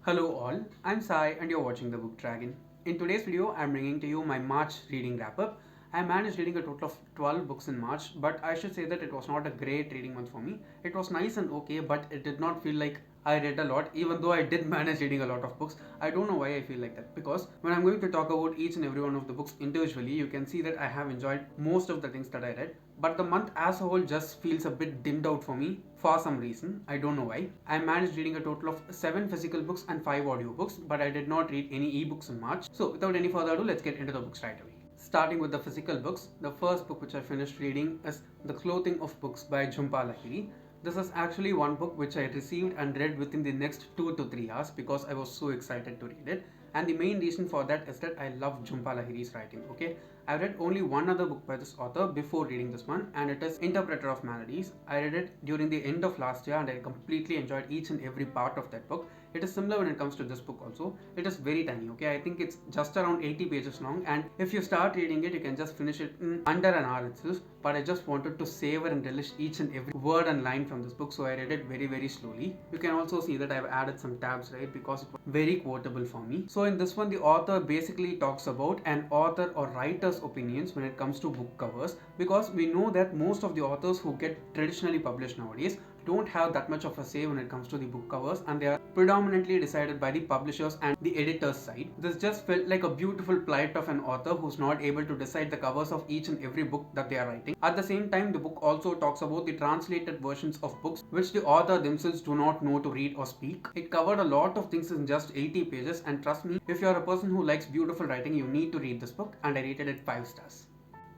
Hello all, I'm Sai and you're watching The Book Dragon. In today's video, I'm bringing to you my March reading wrap-up. I managed reading a total of 12 books in March, but I should say that it was not a great reading month for me. It was nice and okay, but it did not feel like I read a lot, even though I did manage reading a lot of books. I don't know why I feel like that, because when I'm going to talk about each and every one of the books individually, you can see that I have enjoyed most of the things that I read, but the month as a whole just feels a bit dimmed out for me for some reason. I don't know why. I managed reading a total of 7 physical books and 5 audiobooks, but I did not read any ebooks in March. So without any further ado, let's get into the books right away. Starting with the physical books, the first book which I finished reading is The Clothing of Books by Jhumpa Lahiri. This is actually one book which I received and read within the next 2 to 3 hours because I was so excited to read it. And the main reason for that is that I love Jhumpa Lahiri's writing, okay? I read only one other book by this author before reading this one, and it is Interpreter of Melodies. I read it during the end of last year and I completely enjoyed each and every part of that book. It is similar when it comes to this book also. It is very tiny, okay? I think it's just around 80 pages long, and if you start reading it, you can just finish it in under an hour itself. But I just wanted to savor and relish each and every word and line from this book, so I read it very slowly. You can also see that I've added some tabs, right, because it was very quotable for me. So in this one, the author basically talks about an author or writer's opinions when it comes to book covers, because we know that most of the authors who get traditionally published nowadays don't have that much of a say when it comes to the book covers, and they are predominantly decided by the publishers and the editor's side. This just felt like a beautiful plight of an author who's not able to decide the covers of each and every book that they are writing. At the same time, the book also talks about the translated versions of books which the author themselves do not know to read or speak. It covered a lot of things in just 80 pages, and trust me, if you're a person who likes beautiful writing, you need to read this book, and I rated it 5 stars.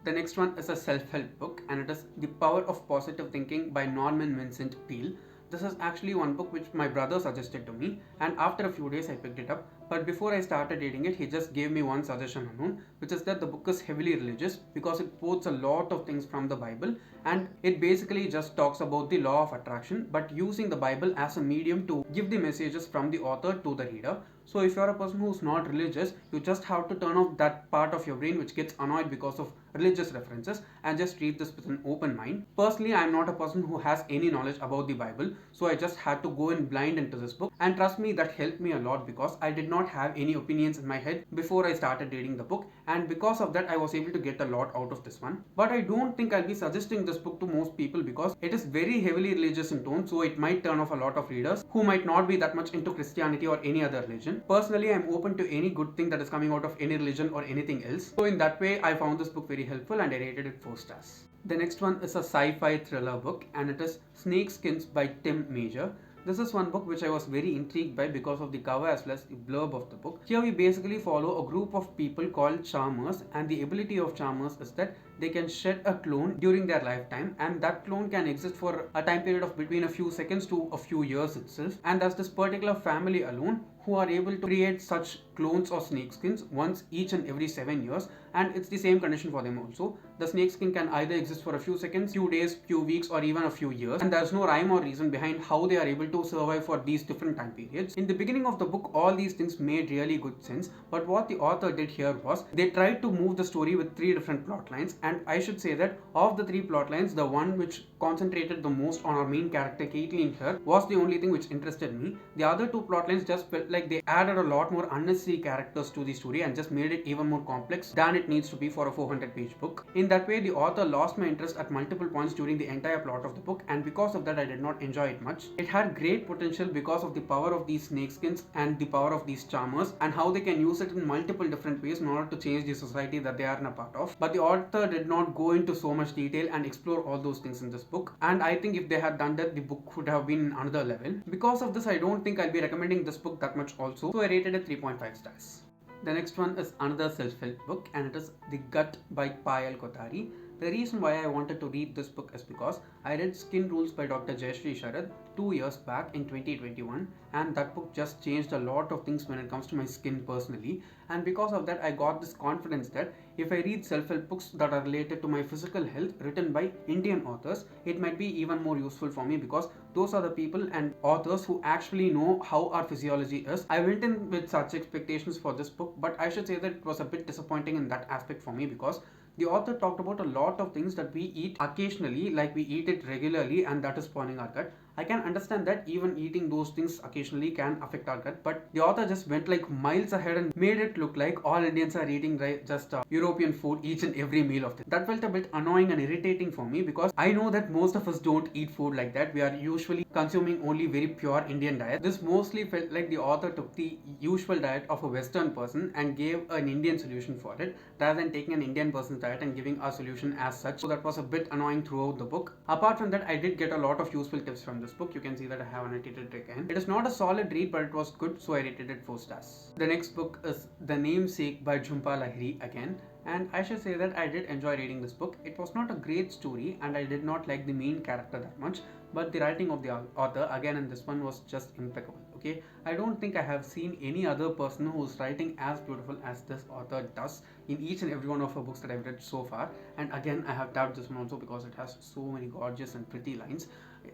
The next one is a self-help book, and it is The Power of Positive Thinking by Norman Vincent Peale. This is actually one book which my brother suggested to me, and after a few days I picked it up. But before I started reading it, he just gave me one suggestion alone, which is that the book is heavily religious because it quotes a lot of things from the Bible, and it basically just talks about the law of attraction, but using the Bible as a medium to give the messages from the author to the reader. So if you're a person who's not religious, you just have to turn off that part of your brain which gets annoyed because of religious references and just read this with an open mind. Personally, I'm not a person who has any knowledge about the Bible, so I just had to go in blind into this book, and trust me, that helped me a lot because I did not have any opinions in my head before I started reading the book, and because of that I was able to get a lot out of this one. But I don't think I'll be suggesting this book to most people because it is very heavily religious in tone, so it might turn off a lot of readers who might not be that much into Christianity or any other religion. Personally, I'm open to any good thing that is coming out of any religion or anything else, so in that way I found this book very helpful and I rated it 4 stars. The next one is a sci-fi thriller book, and it is Snakeskins by Tim Major. This is one book which I was very intrigued by because of the cover as well as the blurb of the book. Here we basically follow a group of people called charmers, and the ability of charmers is that they can shed a clone during their lifetime, and that clone can exist for a time period of between a few seconds to a few years itself. And there's this particular family alone who are able to create such clones or snakeskins once each and every 7 years, and it's the same condition for them also. The snakeskin can either exist for a few seconds, few days, few weeks, or even a few years, and there's no rhyme or reason behind how they are able to survive for these different time periods. In the beginning of the book, all these things made really good sense, but what the author did here was they tried to move the story with 3 different plot lines, and I should say that of the 3 plot lines, the one which concentrated the most on our main character Caitlin here was the only thing which interested me. The other 2 plot lines just felt like they added a lot more unnecessary characters to the story and just made it even more complex than it needs to be for a 400-page book. In that way, the author lost my interest at multiple points during the entire plot of the book, and because of that I did not enjoy it much. It had great potential because of the power of these snakeskins and the power of these charmers and how they can use it in multiple different ways in order to change the society that they are in a part of. But the author did not go into so much detail and explore all those things in this book, and I think if they had done that, the book would have been another level. Because of this, I don't think I'll be recommending this book that much also, so I rated it 3.5 stars. The next one is another self-help book, and it is The Gut by Payal Kothari. The reason why I wanted to read this book is because I read Skin Rules by Dr. Jayashree Sharad 2 years back in 2021, and that book just changed a lot of things when it comes to my skin personally, and because of that I got this confidence that if I read self-help books that are related to my physical health written by Indian authors, it might be even more useful for me because those are the people and authors who actually know how our physiology is. I went in with such expectations for this book, but I should say that it was a bit disappointing in that aspect for me because the author talked about a lot of things that we eat occasionally, like we eat it regularly, and that is spoiling our gut. I can understand that even eating those things occasionally can affect our gut, but the author just went like miles ahead and made it look like all Indians are eating just European food each and every meal of this. That felt a bit annoying and irritating for me because I know that most of us don't eat food like that. We are usually consuming only very pure Indian diet. This mostly felt like the author took the usual diet of a Western person and gave an Indian solution for it rather than taking an Indian person's diet and giving a solution as such. So that was a bit annoying throughout the book. Apart from that, I did get a lot of useful tips from this book. You can see that I have annotated it again. It is not a solid read, but it was good, so I rated it 4 stars. The next book is The Namesake by Jhumpa Lahiri again. And I should say that I did enjoy reading this book. It was not a great story and I did not like the main character that much, but the writing of the author again in this one was just impeccable. Okay, I don't think I have seen any other person who's writing as beautiful as this author does in each and every one of her books that I've read so far. And again, I have tabbed this one also because it has so many gorgeous and pretty lines.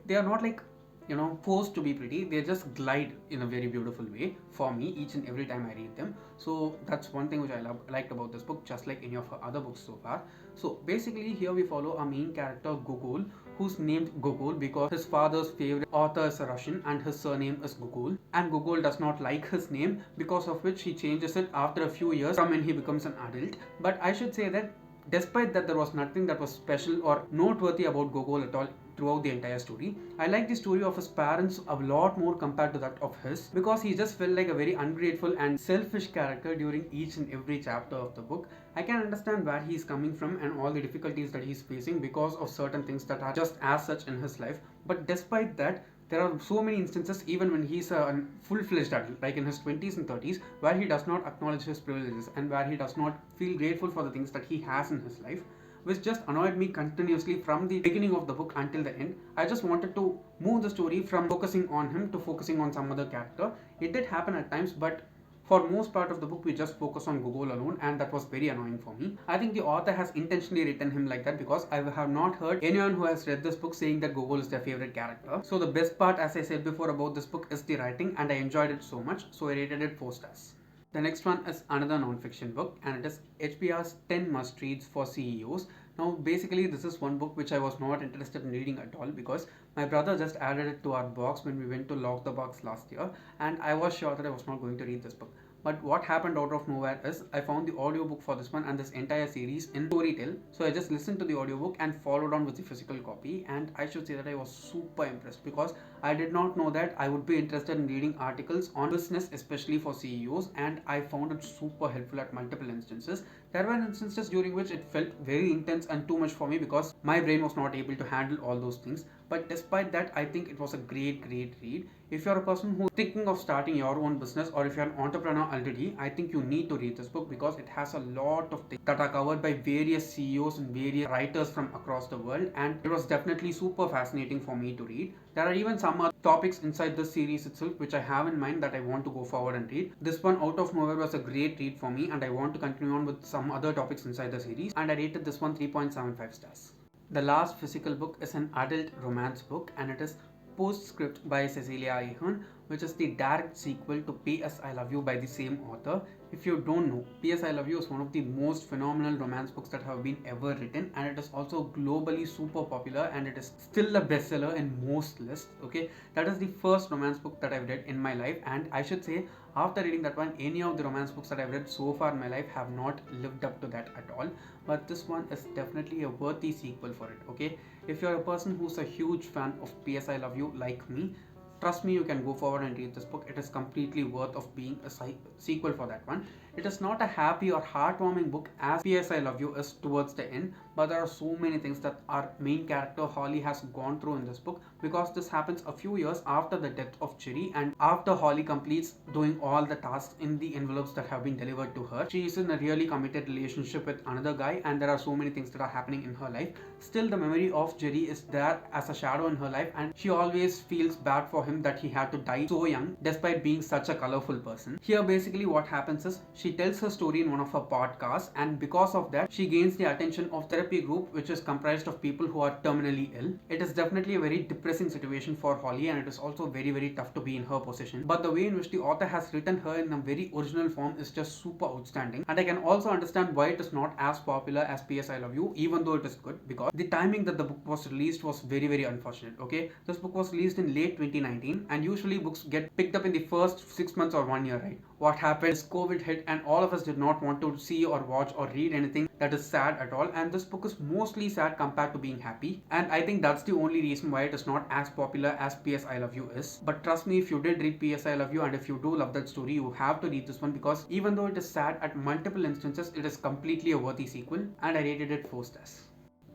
They are not like, you know, forced to be pretty. They just glide in a very beautiful way for me each and every time I read them. So that's one thing which I liked about this book, just like any of her other books so far. So basically here we follow a main character, Gogol, who's named Gogol because his father's favorite author is a Russian and his surname is Gogol, and Gogol does not like his name, because of which he changes it after a few years from when he becomes an adult. But I should say that despite that, there was nothing that was special or noteworthy about Gogol at all throughout the entire story. I like the story of his parents a lot more compared to that of his, because he just felt like a very ungrateful and selfish character during each and every chapter of the book. I can understand where he is coming from and all the difficulties that he is facing because of certain things that are just as such in his life. But despite that, there are so many instances even when he's a full-fledged adult, like in his 20s and 30s, where he does not acknowledge his privileges and where he does not feel grateful for the things that he has in his life, which just annoyed me continuously from the beginning of the book until the end. I just wanted to move the story from focusing on him to focusing on some other character. It did happen at times, but for most part of the book we just focus on Gogol alone, and that was very annoying for me. I think the author has intentionally written him like that because I have not heard anyone who has read this book saying that Gogol is their favorite character. So the best part, as I said before, about this book is the writing, and I enjoyed it so much, so I rated it 4 stars. The next one is another non-fiction book, and it is HBR'S 10 must-reads for CEOs. Now basically this is one book which I was not interested in reading at all because my brother just added it to our box when we went to Lock the Box last year, and I was sure that I was not going to read this book. But what happened out of nowhere is I found the audiobook for this one and this entire series in Storytel. So I just listened to the audiobook and followed on with the physical copy, and I should say that I was super impressed because I did not know that I would be interested in reading articles on business, especially for CEOs, and I found it super helpful at multiple instances. There were instances during which it felt very intense and too much for me because my brain was not able to handle all those things. But despite that, I think it was a great read. If you're a person who's thinking of starting your own business, or if you're an entrepreneur already, I think you need to read this book because it has a lot of things that are covered by various CEOs and various writers from across the world, and it was definitely super fascinating for me to read. There are even some other topics inside this series itself which I have in mind that I want to go forward and read. This one out of nowhere was a great read for me, and I want to continue on with some other topics inside the series, and I rated this one 3.75 stars. The last physical book is an adult romance book, and it is Postscript by Cecelia Ahern, which is the direct sequel to P.S. I Love You by the same author. If you don't know, P.S. I Love You is one of the most phenomenal romance books that have been ever written, and it is also globally super popular, and it is still a bestseller in most lists. Okay, that is the first romance book that I've read in my life, and I should say after reading that one, any of the romance books that I've read so far in my life have not lived up to that at all. But this one is definitely a worthy sequel for it. Okay, if you're a person who's a huge fan of P.S. I Love You like me, trust me, you can go forward and read this book. It is completely worth of being a sequel for that one. It is not a happy or heartwarming book as P.S. I Love You is towards the end, but there are so many things that our main character Holly has gone through in this book, because this happens a few years after the death of Cherry and after Holly completes doing all the tasks in the envelopes that have been delivered to her. She is in a really committed relationship with another guy, and there are so many things that are happening in her life. Still, the memory of Jerry is there as a shadow in her life, and she always feels bad for him him that he had to die so young despite being such a colorful person. Here basically what happens is she tells her story in one of her podcasts, and because of that she gains the attention of therapy group which is comprised of people who are terminally ill. It is definitely a very depressing situation for Holly, and it is also very tough to be in her position, but the way in which the author has written her in a very original form is just super outstanding. And I can also understand why it is not as popular as PS I Love You, even though it is good, because the timing that the book was released was very unfortunate. Okay, this book was released in late 2019, and usually books get picked up in the first 6 months or 1 year, right? What happened is COVID hit and all of us did not want to see or watch or read anything that is sad at all, and this book is mostly sad compared to being happy, and I think that's the only reason why it is not as popular as PS I Love You is. But trust me, if you did read PS I Love You and if you do love that story, you have to read this one, because even though it is sad at multiple instances, it is completely a worthy sequel, and I rated it 4 stars.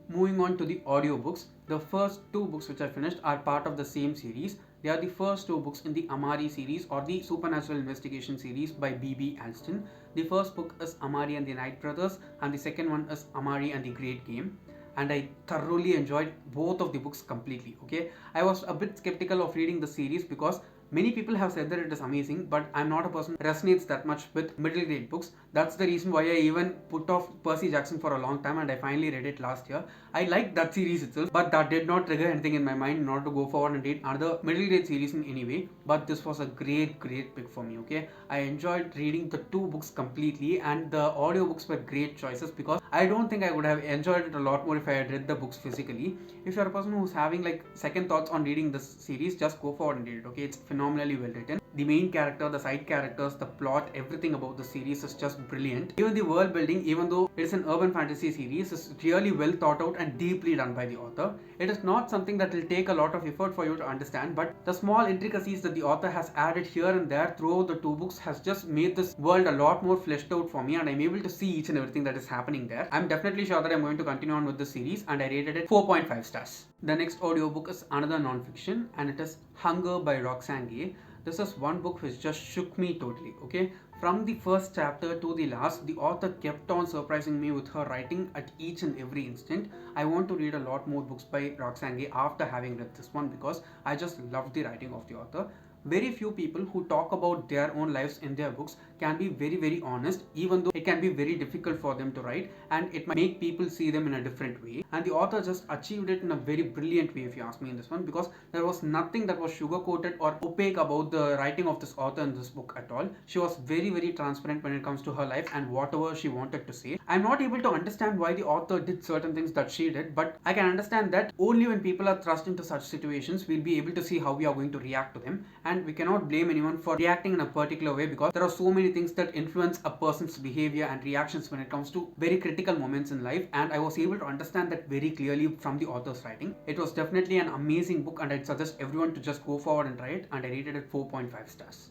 Moving on to the audiobooks, the first 2 books which I finished are part of the same series. They are the first 2 books in the Amari series, or the supernatural investigation series by B.B. Alston. The first book is Amari and the Night Brothers, and the second one is Amari and the Great Game. And I thoroughly enjoyed both of the books completely. Okay, I was a bit skeptical of reading the series because many people have said that it is amazing, but I'm not a person who resonates that much with middle grade books. That's the reason why I even put off Percy Jackson for a long time, and I finally read it last year. I liked that series itself, but that did not trigger anything in my mind in order to go forward and read another middle grade series in any way. But this was a great pick for me. Okay, I enjoyed reading the 2 books completely, and the audiobooks were great choices because I don't think I would have enjoyed it a lot more if I had read the books physically. If you're a person who's having like second thoughts on reading this series, just go forward and read it. Okay, it's phenomenally well written. The main character, the side characters, the plot, everything about the series is just brilliant. Even the world building, even though it is an urban fantasy series, is really well thought out and deeply done by the author. It is not something that will take a lot of effort for you to understand, but the small intricacies that the author has added here and there throughout the 2 books has just made this world a lot more fleshed out for me, and I'm able to see each and everything that is happening there. I'm definitely sure that I'm going to continue on with this series, and I rated it 4.5 stars. The next audiobook is another non-fiction, and it is Hunger by Roxane Gay. This is one book which just shook me totally. Okay, from the first chapter to the last, the author kept on surprising me with her writing at each and every instant. I want to read a lot more books by Roxane Gay after having read this one, because I just loved the writing of the author. Very few people who talk about their own lives in their books can be very honest, even though it can be very difficult for them to write, and it might make people see them in a different way. And the author just achieved it in a very brilliant way, if you ask me, in this one, because there was nothing that was sugar coated or opaque about the writing of this author in this book at all. She was very transparent when it comes to her life and whatever she wanted to say. I'm not able to understand why the author did certain things that she did, but I can understand that only when people are thrust into such situations, we'll be able to see how we are going to react to them. And we cannot blame anyone for reacting in a particular way, because there are so many things that influence a person's behavior and reactions when it comes to very critical moments in life, and I was able to understand that very clearly from the author's writing. It was definitely an amazing book, and I'd suggest everyone to just go forward and try it, and I rated it 4.5 stars.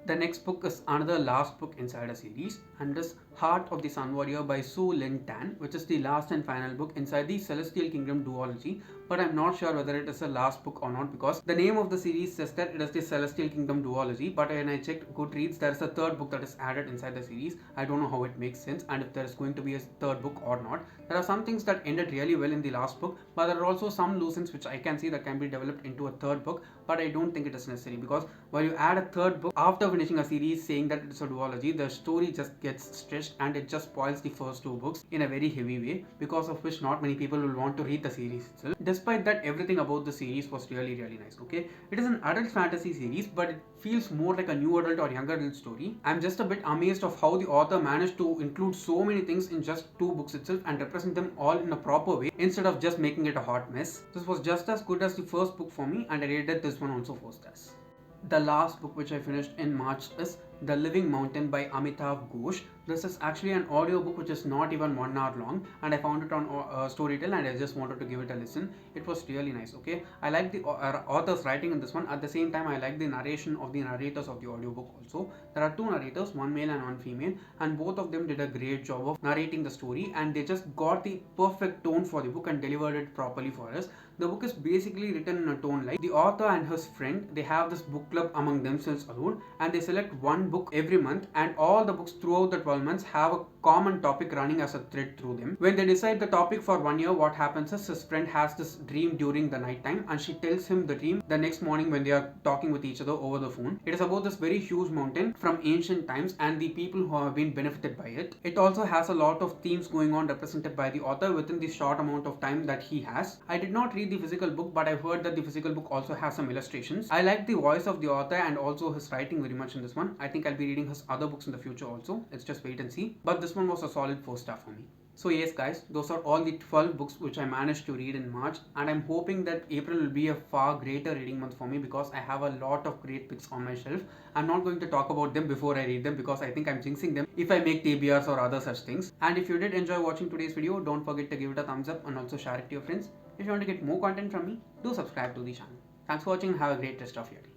The next book is another last book inside a series, and it is Heart of the Sun Warrior by Lynn Tan, which is the last and final book inside the Celestial Kingdom duology, but I'm not sure whether it is a last book or not, because the name of the series says that it is the Celestial Kingdom duology, but when I checked Goodreads, there is a 3rd book that is added inside the series. I don't know how it makes sense and if there is going to be a 3rd book or not. There are some things that ended really well in the last book, but there are also some loose ends which I can see that can be developed into a 3rd book, but I don't think it is necessary, because while you add a 3rd book after finishing a series saying that it's a duology, the story just gets stretched and it just spoils the first 2 books in a very heavy way, because of which not many people will want to read the series itself. Despite that, everything about the series was really nice. Okay, it is an adult fantasy series, but it feels more like a new adult or younger adult story. I'm just a bit amazed of how the author managed to include so many things in just 2 books itself and represent them all in a proper way instead of just making it a hot mess. This was just as good as the first book for me, and I rated this one also 4 stars. The last book which I finished in March is The Living Mountain by Amitav Ghosh. This is actually an audiobook which is not even 1 hour long, and I found it on Storytel, and I just wanted to give it a listen. It was really nice. Okay, I like the author's writing in this one. At the same time, I like the narration of the narrators of the audiobook also. There are 2 narrators, one male and one female, and both of them did a great job of narrating the story, and they just got the perfect tone for the book and delivered it properly for us. The book is basically written in a tone like the author and his friend, they have this book club among themselves alone, and they select one book every month, and all the books throughout the 12 months have a common topic running as a thread through them. When they decide the topic for 1 year, what happens is his friend has this dream during the night time and she tells him the dream the next morning when they are talking with each other over the phone. It is about this very huge mountain from ancient times and the people who have been benefited by it. It also has a lot of themes going on represented by the author within the short amount of time that he has. I did not read the physical book, but I've heard that the physical book also has some illustrations. I like the voice of the author and also his writing very much in this one. I think I'll be reading his other books in the future also. Let's just wait and see. But this one was a solid 4-star for me. So yes guys, those are all the 12 books which I managed to read in March, and I'm hoping that April will be a far greater reading month for me because I have a lot of great picks on my shelf. I'm not going to talk about them before I read them because I think I'm jinxing them if I make HBR'S or other such things. And if you did enjoy watching today's video, don't forget to give it a thumbs up and also share it to your friends. If you want to get more content from me, do subscribe to the channel. Thanks for watching and have a great rest of your day.